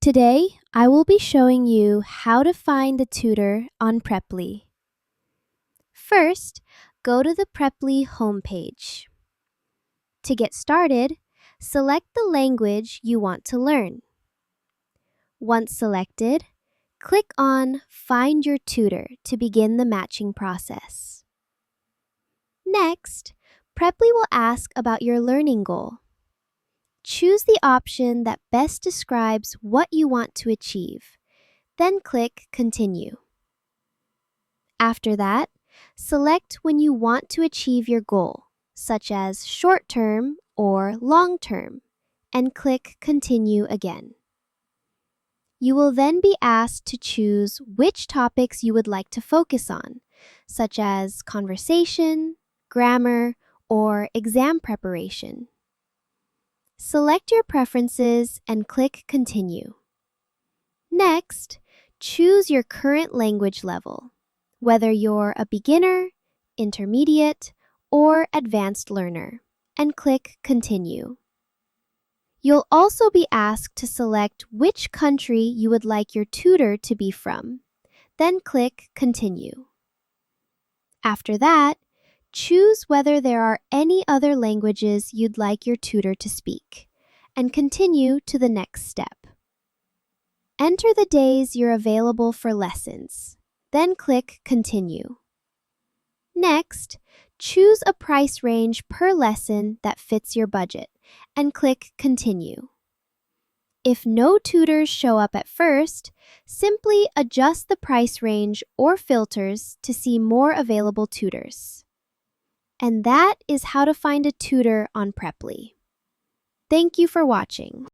Today, I will be showing you how to find a tutor on Preply. First, go to the Preply homepage. To get started, select the language you want to learn. Once selected, click on Find Your Tutor to begin the matching process. Next, Preply will ask about your learning goal. Choose the option that best describes what you want to achieve. Then click Continue. After that, select when you want to achieve your goal, such as short-term or long-term, and click Continue again. You will then be asked to choose which topics you would like to focus on, such as conversation, grammar, or exam preparation. Select your preferences and click Continue. Next, choose your current language level, whether you're a beginner, intermediate, or advanced learner, and click Continue. You'll also be asked to select which country you would like your tutor to be from, then click Continue. After that, choose whether there are any other languages you'd like your tutor to speak, and continue to the next step. Enter the days you're available for lessons, then click Continue. Next, choose a price range per lesson that fits your budget, and click Continue. If no tutors show up at first, simply adjust the price range or filters to see more available tutors. And that is how to find a tutor on Preply. Thank you for watching.